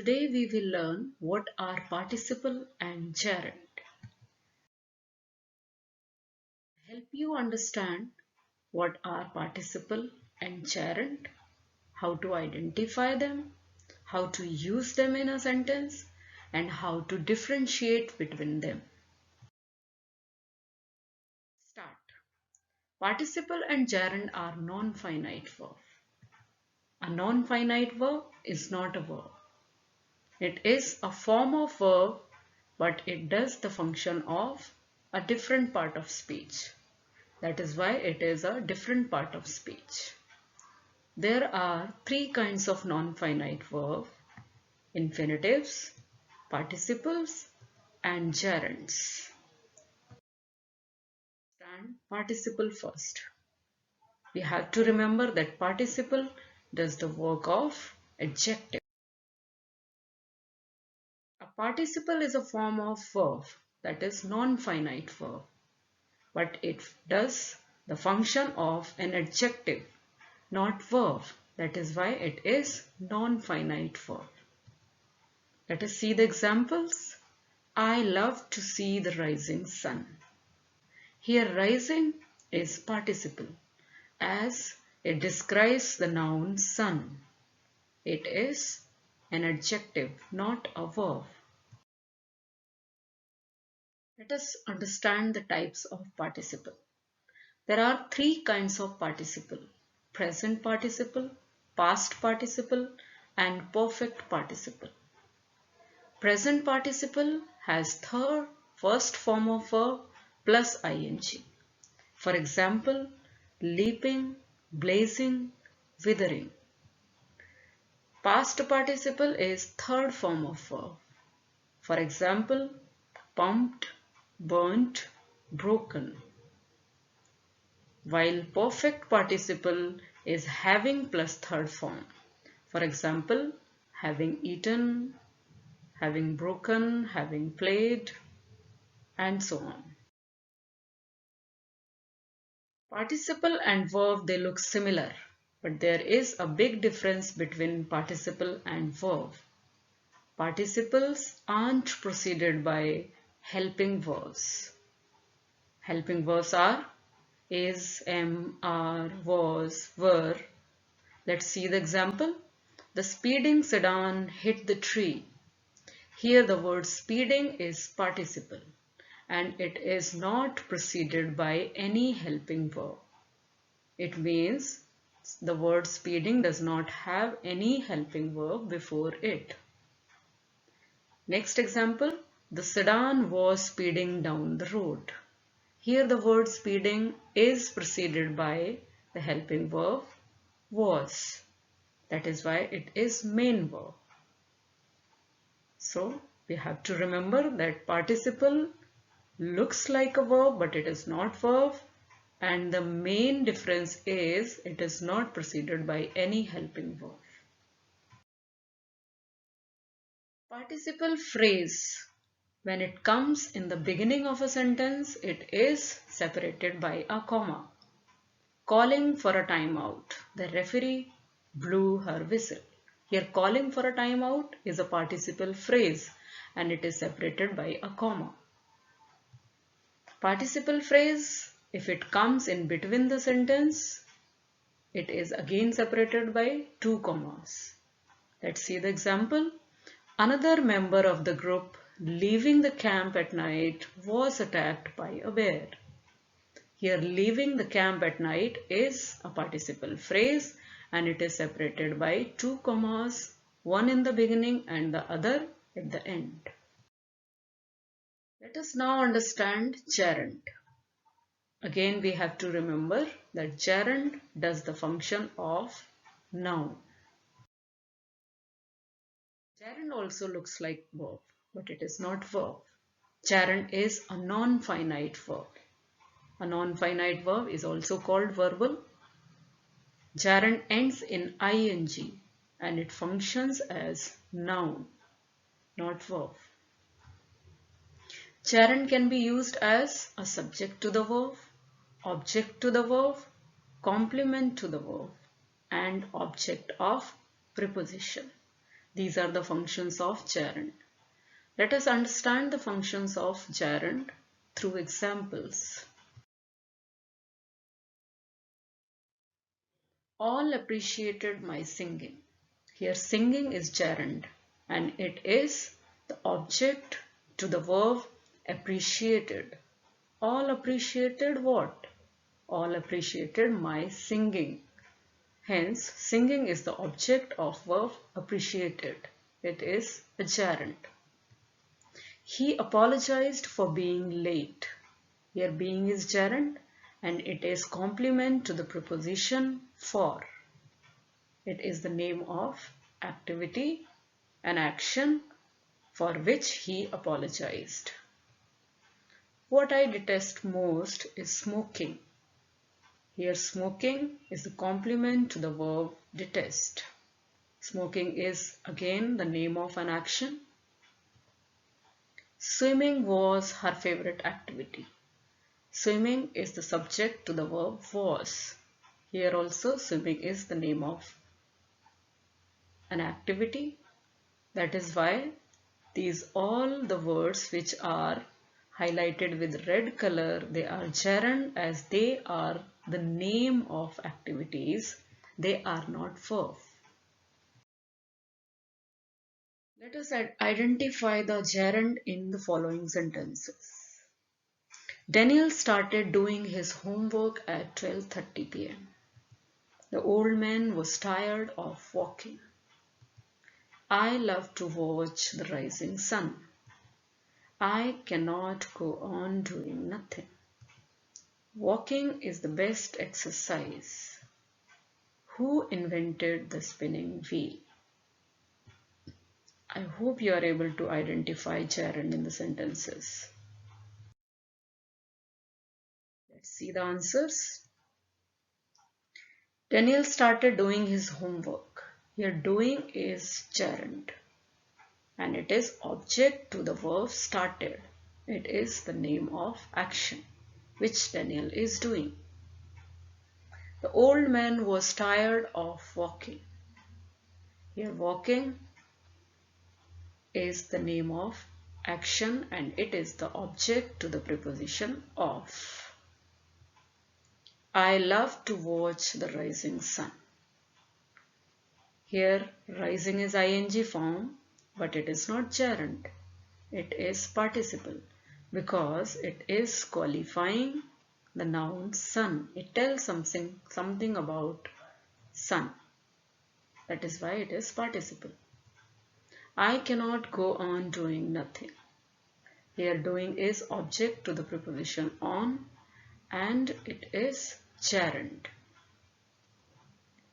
Today we will learn what are participle and gerund. Help you understand what are participle and gerund, how to identify them, how to use them in a sentence, and how to differentiate between them. Start. Participle and gerund are non-finite verbs. A non-finite verb is not a verb. It is a form of verb, but it does the function of a different part of speech. That is why it is a different part of speech. There are three kinds of non-finite verb: infinitives, participles, and gerunds. And participle first. We have to remember that participle does the work of adjective. A participle is a form of verb that is non-finite verb, but it does the function of an adjective, not verb. That is why it is non-finite verb. Let us see the examples. I love to see the rising sun. Here rising is participle as it describes the noun sun. It is an adjective, not a verb. Let us understand the types of participle. There are three kinds of participle: present participle, past participle, and perfect participle. Present participle has first form of verb plus ing. For example, leaping, blazing, withering. Past participle is third form of verb. For example, pumped, burnt, broken. While perfect participle is having plus third form. For example, having eaten, having broken, having played, and so on. Participle and verb, they look similar, but there is a big difference between participle and verb. Participles aren't preceded by helping verbs. Helping verbs are is, am, are, was, were. Let's see the example. The speeding sedan hit the tree. Here the word speeding is participle and it is not preceded by any helping verb. It means the word speeding does not have any helping verb before it. Next example, the sedan was speeding down the road. Here the word speeding is preceded by the helping verb was. That is why it is main verb. So we have to remember that participle looks like a verb but it is not verb, and the main difference is it is not preceded by any helping verb. Participle phrase, when it comes in the beginning of a sentence, it is separated by a comma. Calling for a timeout. The referee blew her whistle. Here calling for a timeout is a participle phrase and it is separated by a comma. Participle phrase, if it comes in between the sentence, it is again separated by two commas. Let's see the example. Another member of the group leaving the camp at night was attacked by a bear. Here leaving the camp at night is a participle phrase and it is separated by two commas, one in the beginning and the other at the end. Let us now understand gerund. Again we have to remember that gerund does the function of noun. Gerund also looks like verb, but it is not verb. Gerund is a non-finite verb. A non-finite verb is also called verbal. Gerund ends in ing and it functions as noun, not verb. Gerund can be used as a subject to the verb, object to the verb, complement to the verb, and object of preposition. These are the functions of gerund. Let us understand the functions of gerund through examples. All appreciated my singing. Here singing is gerund and it is the object to the verb appreciated. All appreciated what? All appreciated my singing. Hence, singing is the object of verb appreciated. It is a gerund. He apologized for being late. Here being is gerund and it is complement to the preposition for. It is the name of activity, an action for which he apologized. What I detest most is smoking. Here smoking is the complement to the verb detest. Smoking is again the name of an action. Swimming was her favorite activity. Swimming is the subject to the verb was. Here also swimming is the name of an activity. That is why these all the words which are highlighted with red color, they are gerund as they are the name of activities. They are not verb. Let us identify the gerund in the following sentences. Daniel started doing his homework at 12:30 p.m. The old man was tired of walking. I love to watch the rising sun. I cannot go on doing nothing. Walking is the best exercise. Who invented the spinning wheel? I hope you are able to identify gerund in the sentences. Let's see the answers. Daniel started doing his homework. Here doing is gerund and it is object to the verb started. It is the name of action which Daniel is doing. The old man was tired of walking. Here walking is the name of action and it is the object to the preposition of. I love to watch the rising sun. Here rising is ing form but it is not gerund. It is participle because it is qualifying the noun sun. It tells something about sun. That is why it is participle. I cannot go on doing nothing. Here doing is object to the preposition on and it is gerund.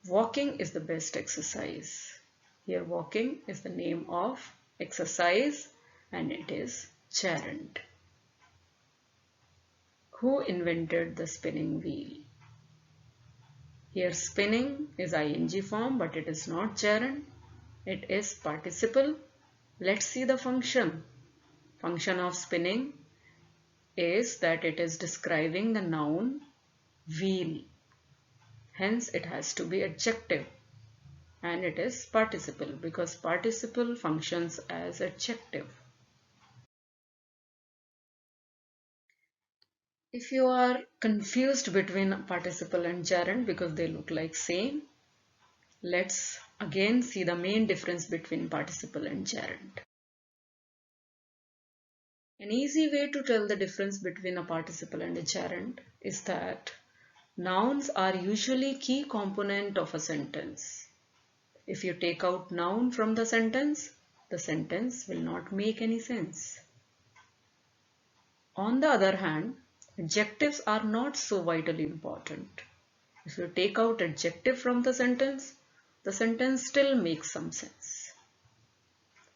Walking is the best exercise. Here walking is the name of exercise and it is gerund. Who invented the spinning wheel? Here spinning is ing form but it is not gerund. It is participle. Let's see the function. Function of spinning is that it is describing the noun wheel. Hence it has to be adjective and it is participle because participle functions as adjective. If you are confused between participle and gerund because they look like same, let's again see the main difference between participle and gerund. An easy way to tell the difference between a participle and a gerund is that nouns are usually key component of a sentence. If you take out noun from the sentence will not make any sense. On the other hand, adjectives are not so vitally important. If you take out adjective from the sentence still makes some sense.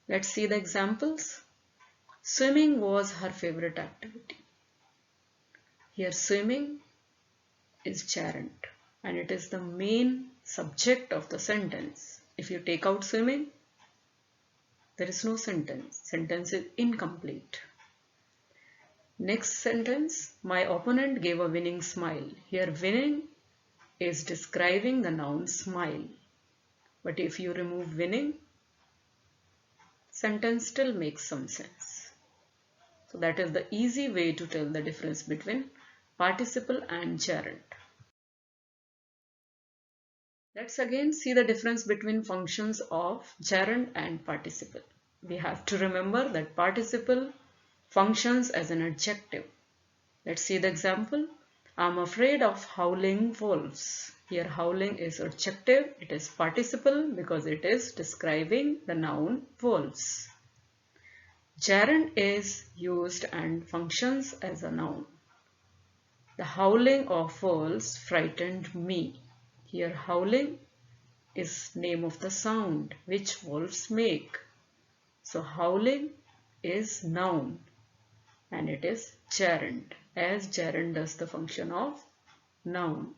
Let's see the examples. Swimming was her favorite activity. Here swimming is gerund and it is the main subject of the sentence. If you take out swimming, there is no sentence. Sentence is incomplete. Next sentence, my opponent gave a winning smile. Here winning is describing the noun smile. But if you remove winning, sentence still makes some sense. So that is the easy way to tell the difference between participle and gerund. Let's again see the difference between functions of gerund and participle. We have to remember that participle functions as an adjective. Let's see the example. I'm afraid of howling wolves. Here howling is adjective. It is participle because it is describing the noun wolves. Gerund is used and functions as a noun. The howling of wolves frightened me. Here howling is name of the sound which wolves make. So howling is noun and it is gerund, as gerund does the function of noun.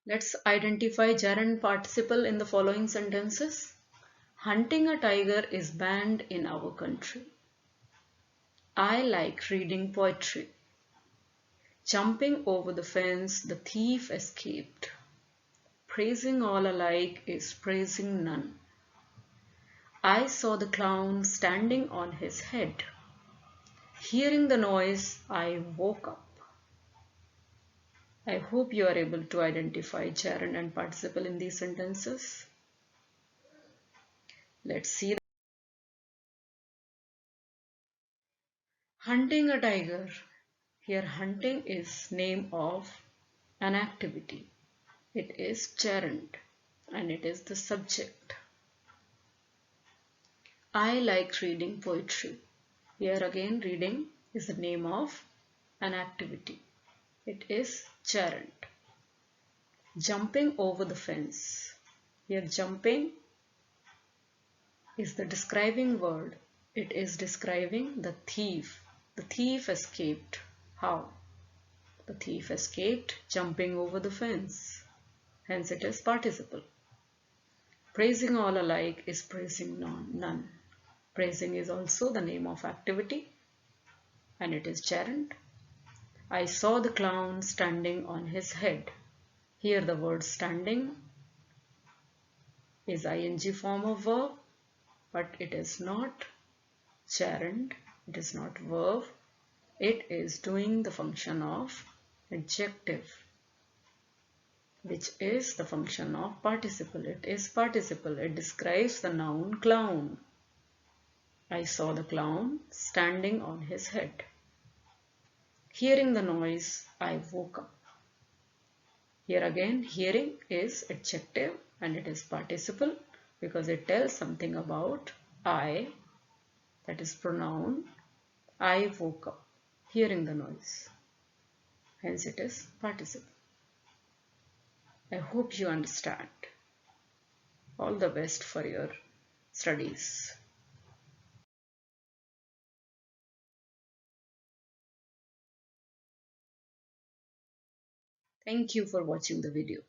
Let's identify gerund participle in the following sentences. Hunting a tiger is banned in our country. I like reading poetry. Jumping over the fence, the thief escaped. Praising all alike is praising none. I saw the clown standing on his head. Hearing the noise, I woke up. I hope you are able to identify gerund and participle in these sentences. Let's see. Hunting a tiger. Here hunting is name of an activity. It is gerund and it is the subject. I like reading poetry. Here again reading is the name of an activity. It is gerund. Jumping over the fence. Here jumping is the describing word. It is describing the thief. The thief escaped. How? The thief escaped jumping over the fence. Hence it is participle. Praising all alike is praising none. Praising is also the name of activity and it is gerund. I saw the clown standing on his head. Here the word standing is ing form of verb, but it is not gerund, it is not verb, it is doing the function of adjective, which is the function of participle. It is participle, it describes the noun clown. I saw the clown standing on his head. Hearing the noise, I woke up. Here again, hearing is adjective and it is participle because it tells something about I, that is pronoun. I woke up, hearing the noise. Hence it is participle. I hope you understand. All the best for your studies. Thank you for watching the video.